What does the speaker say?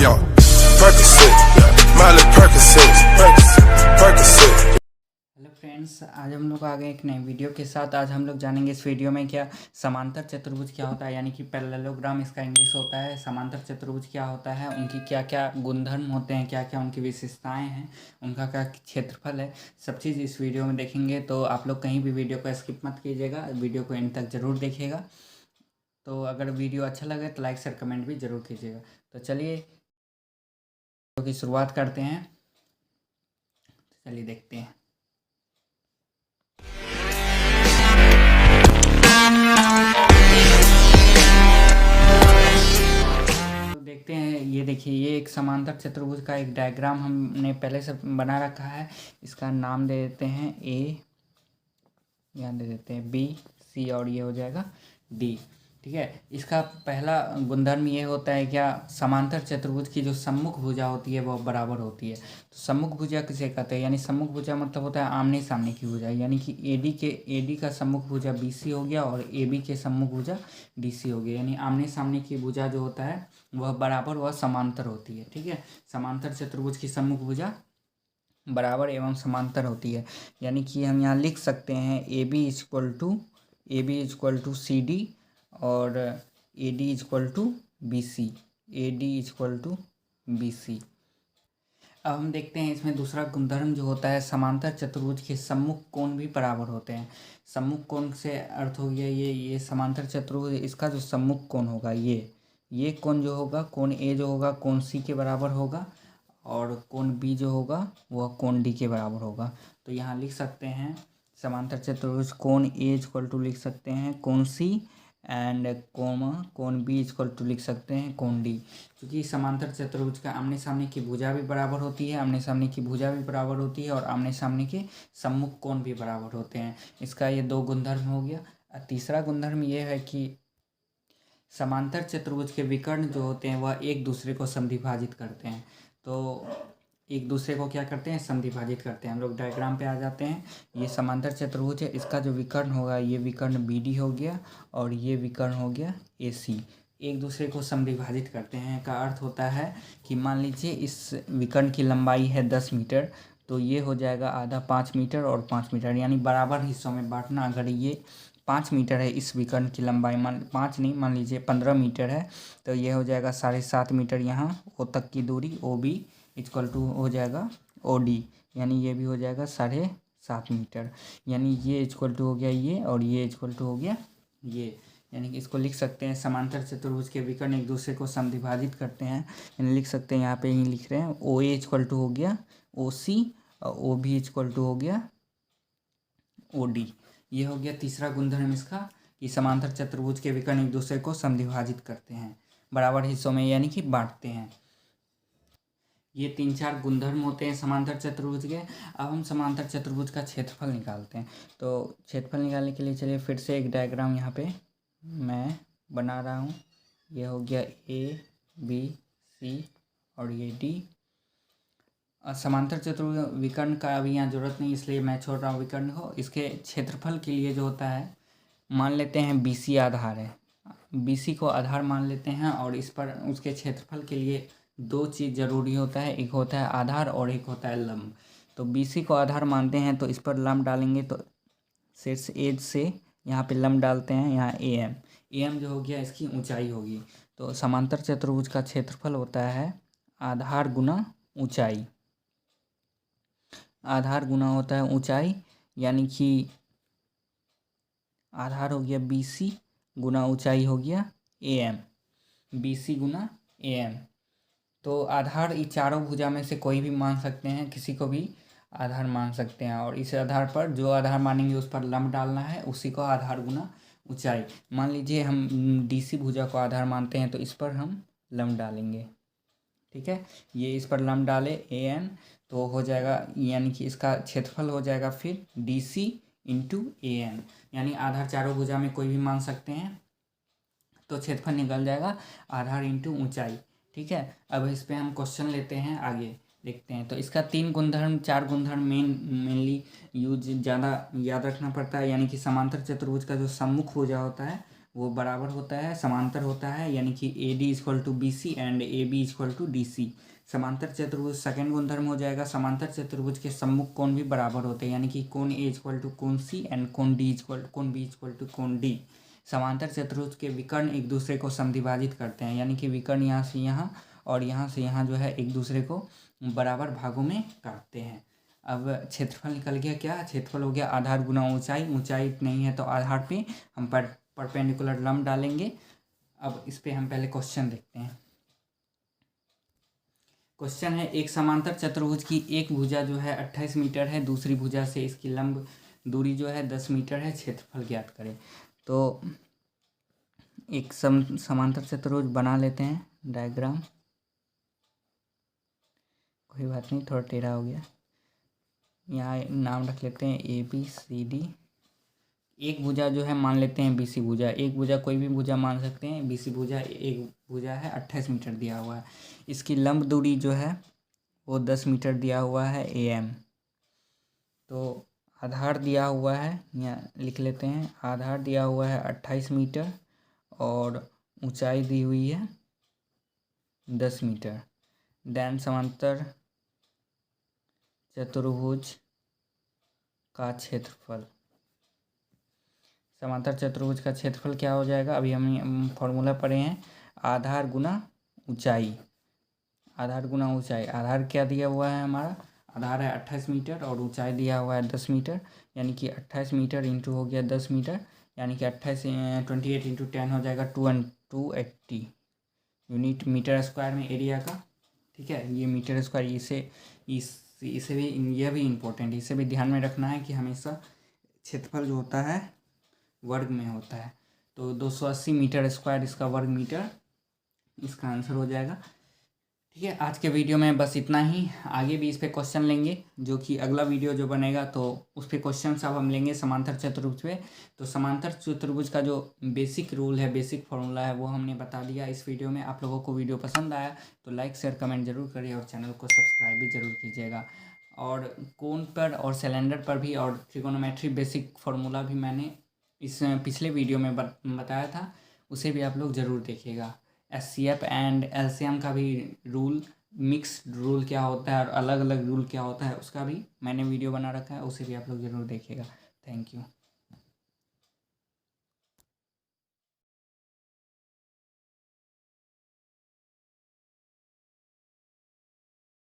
Yo, Percocet, Miley Percocet, Percocet. Hello friends, आज हम लोग आ गए एक नए वीडियो के साथ। आज हम लोग जानेंगे इस वीडियो में क्या समांतर चतुर्भुज क्या होता है, यानी कि पैरेललोग्राम इसका इंग्लिश होता है। समांतर चतुर्भुज क्या होता है, उनकी क्या क्या गुणधर्म होते हैं, क्या क्या उनकी विशेषताएं हैं, उनका क्या क्षेत्रफल है, सब चीज़ इस वीडियो में देखेंगे। तो आप लोग कहीं भी वीडियो को स्किप मत कीजिएगा, वीडियो को एंड तक ज़रूर देखिएगा। तो अगर वीडियो अच्छा लगे तो लाइक शेयर कमेंट भी ज़रूर कीजिएगा। तो चलिए वीडियो की शुरुआत करते हैं। चलिए देखते हैं। देखते हैं, ये देखिए, ये एक समांतर चतुर्भुज का एक डायग्राम हमने पहले से बना रखा है। इसका नाम दे देते हैं ए, यहाँ दे देते हैं बी, सी और ये हो जाएगा डी। ठीक है, इसका पहला गुणधर्म ये होता है क्या, समांतर चतुर्भुज की जो सम्मुख भुजा होती है वह बराबर होती है। तो सम्मुख भुजा किसे कहते हैं, यानी सम्मुख भुजा मतलब होता है आमने सामने की भुजा, यानी कि एडी का सम्मुख भुजा बीसी हो गया और एबी के सम्मुख भुजा डीसी हो गया। यानी आमने सामने की भुजा जो होता है वह बराबर, वह समांतर होती है। ठीक है, समांतर चतुर्भुज की सम्मुख भुजा बराबर एवं समांतर होती है। यानी कि हम यहाँ लिख सकते हैं A B is equal to C D और A D is equal to B C, A D is equal to B C. अब हम देखते हैं इसमें दूसरा गुणधर्म जो होता है, समांतर चतुर्भुज के सम्मुख कोण भी बराबर होते हैं। सम्मुख कोण से अर्थ हो गया ये समांतर चतुर्भुज, इसका जो सम्मुख कोण होगा ये कोण जो होगा, कोण ए जो होगा कोण सी के बराबर होगा और कोण बी जो होगा वह कोण डी के बराबर होगा। तो यहाँ लिख सकते हैं समांतर चतुर्भुज कोण ए इक्वल टू लिख सकते हैं कोण सी एंड कोण बी इक्वल टू लिख सकते हैं कोण डी। क्योंकि समांतर चतुर्भुज का आमने सामने की भुजा भी बराबर होती है, आमने सामने की भुजा भी बराबर होती है और आमने सामने के सम्मुख कोण भी बराबर होते हैं। इसका ये दो गुणधर्म हो गया। तीसरा गुणधर्म ये है कि समांतर चतुर्भुज के विकर्ण जो होते हैं वह एक दूसरे को समद्विभाजित करते हैं। तो एक दूसरे को क्या करते हैं, समद्विभाजित करते हैं। हम लोग डायग्राम पे आ जाते हैं। ये समांतर चतुर्भुज है, इसका जो विकर्ण होगा ये विकर्ण बी डी हो गया और ये विकर्ण हो गया ए सी। एक दूसरे को समद्विभाजित करते हैं का अर्थ होता है कि मान लीजिए इस विकर्ण की लंबाई है 10 मीटर, तो ये हो जाएगा आधा 5 मीटर और 5 मीटर, यानी बराबर हिस्सों में बांटना। अगर ये 5 मीटर है इस विकर्ण की लंबाई, मान लीजिए 15 मीटर है, तो ये हो जाएगा 7.5 मीटर। यहाँ ओ तक की दूरी ओ बी इक्वल टू हो जाएगा ओ डी, यानी ये भी हो जाएगा 7.5 मीटर। यानी ये इक्वल टू हो गया ये और ये इक्वल टू हो गया ये। यानी कि इसको लिख सकते हैं समांतर चतुर्भुज के विकर्ण एक दूसरे को समद्विभाजित करते हैं। यानी लिख सकते हैं, यहाँ पे ही लिख रहे हैं, ओ ए इक्वल टू हो गया ओ सी और ओ बी इक्वल टू हो गया ओ डी। ये हो गया तीसरा गुणधर्म इसका, कि समांतर चतुर्भुज के विकर्ण एक दूसरे को समद्विभाजित करते हैं बराबर हिस्सों में, यानी कि बांटते हैं। ये 3-4 गुणधर्म होते हैं समांतर चतुर्भुज के। अब हम समांतर चतुर्भुज का क्षेत्रफल निकालते हैं। तो क्षेत्रफल निकालने के लिए चलिए फिर से एक डायग्राम यहाँ पे मैं बना रहा हूँ। ये हो गया ए बी सी और ये डी। समांतर चतुर्भुज विकर्ण का अभी यहाँ जरूरत नहीं, इसलिए मैं छोड़ रहा हूँ विकर्ण को। इसके क्षेत्रफल के लिए जो होता है, मान लेते हैं BC आधार है, BC को आधार मान लेते हैं और इस पर उसके क्षेत्रफल के लिए दो चीज़ जरूरी होता है, एक होता है आधार और एक होता है लंब। तो BC को आधार मानते हैं तो इस पर लंब डालेंगे, तो शीर्ष एज से यहाँ पे लंब डालते हैं, यहाँ AM जो हो गया इसकी ऊंचाई होगी। तो समांतर चतुर्भुज का क्षेत्रफल होता है आधार गुना ऊंचाई, आधार गुना होता है ऊंचाई, यानी कि आधार हो गया BC गुना ऊंचाई हो गया AM, BC गुना AM। तो आधार ये चारों भुजा में से कोई भी मान सकते हैं, किसी को भी आधार मान सकते हैं और इस आधार पर जो आधार मानेंगे उस पर लंब डालना है, उसी को आधार गुना ऊंचाई। मान लीजिए हम DC भुजा को आधार मानते हैं तो इस पर हम लंब डालेंगे। ठीक है, ये इस पर लंब डाले AN तो हो जाएगा, यानी कि इसका क्षेत्रफल हो जाएगा फिर DC इंटू AN, यानी आधार चारों भुजा में कोई भी मान सकते हैं, तो क्षेत्रफल निकल जाएगा आधार इंटू ऊंचाई। ठीक है, अब इस पे हम क्वेश्चन लेते हैं, आगे देखते हैं। तो इसका 4 गुणधर्म मेनली ज़्यादा याद रखना पड़ता है। यानी कि समांतर चतुर्भुज का जो सम्मुख भुजा होता है वो बराबर होता है, समांतर होता है, यानी कि AD equal to BC and AB equal to DC। समांतर चतुर्भुज सेकंड गुणधर्म हो जाएगा। समांतर चतुर्भुज के सम्मुख कोण भी बराबर होते हैं, यानी कि कोण A इक्वल टू कोण C एंड कोण B इक्वल टू कोण D। समांतर चतुर्भुज के विकर्ण एक दूसरे को समद्विभाजित करते हैं, यानी कि विकर्ण यहाँ से यहाँ और यहाँ से यहाँ जो है एक दूसरे को बराबर भागों में काटते हैं। अब क्षेत्रफल निकल गया। क्या क्षेत्रफल हो गया? आधार गुना ऊंचाई। ऊंचाई नहीं है तो आधार पे हम परपेंडिकुलर लंब डालेंगे। अब इस पे हम पहले क्वेश्चन देखते हैं। क्वेश्चन है, एक समांतर चतुर्भुज की एक भुजा जो है 28 मीटर है, दूसरी भुजा से इसकी लंब दूरी जो है 10 मीटर है, क्षेत्रफल ज्ञात करें। तो एक समांतर चतुर्भुज बना लेते हैं डायग्राम। कोई बात नहीं, थोड़ा टेढ़ा हो गया। यहाँ नाम रख लेते हैं ABCD। एक भुजा जो है मान लेते हैं BC भुजा। एक भुजा कोई भी भुजा मान सकते हैं। BC भुजा एक भुजा है, 28 मीटर दिया हुआ है। इसकी लंब दूरी जो है वो 10 मीटर दिया हुआ है AM। तो आधार दिया हुआ है, यहाँ लिख लेते हैं, आधार दिया हुआ है 28 मीटर और ऊंचाई दी हुई है 10 मीटर। देन समांतर चतुर्भुज का क्षेत्रफल। समांतर चतुर्भुज का क्षेत्रफल क्या हो जाएगा? अभी हम फॉर्मूला पढ़े हैं, आधार गुना ऊंचाई। आधार गुना ऊंचाई। आधार क्या दिया हुआ है हमारा? आधार है 28 मीटर और ऊंचाई दिया हुआ है 10 मीटर, यानी कि 28 मीटर इंटू हो गया 10 मीटर, यानी कि 28 इंटू 10 हो जाएगा 280 यूनिट मीटर स्क्वायर में एरिया का। ठीक है, ये मीटर स्क्वायर। इसे भी, यह भी इम्पोर्टेंट है, इसे भी ध्यान में रखना है कि हमेशा क्षेत्रफल जो होता है वर्ग में होता है। तो 280 मीटर स्क्वायर इसका वर्ग मीटर इसका आंसर हो जाएगा। ठीक है, आज के वीडियो में बस इतना ही। आगे भी इस पे क्वेश्चन लेंगे, जो कि अगला वीडियो जो बनेगा तो उस पे क्वेश्चन सब हम लेंगे समांतर चतुर्भुज पे। तो समांतर चतुर्भुज का जो बेसिक रूल है, बेसिक फॉर्मूला है, वो हमने बता दिया इस वीडियो में। आप लोगों को वीडियो पसंद आया तो लाइक शेयर कमेंट जरूर करिए और चैनल को सब्सक्राइब भी जरूर कीजिएगा। और कोण पर और सिलेंडर पर भी और ट्रिगोनोमेट्री बेसिक फार्मूला भी मैंने इस पिछले वीडियो में बताया था, उसे भी आप लोग ज़रूर देखिएगा। SCF एंड LCM का भी रूल, मिक्स्ड रूल क्या होता है और अलग अलग रूल क्या होता है, उसका भी मैंने वीडियो बना रखा है, उसे भी आप लोग ज़रूर देखिएगा। Thank you.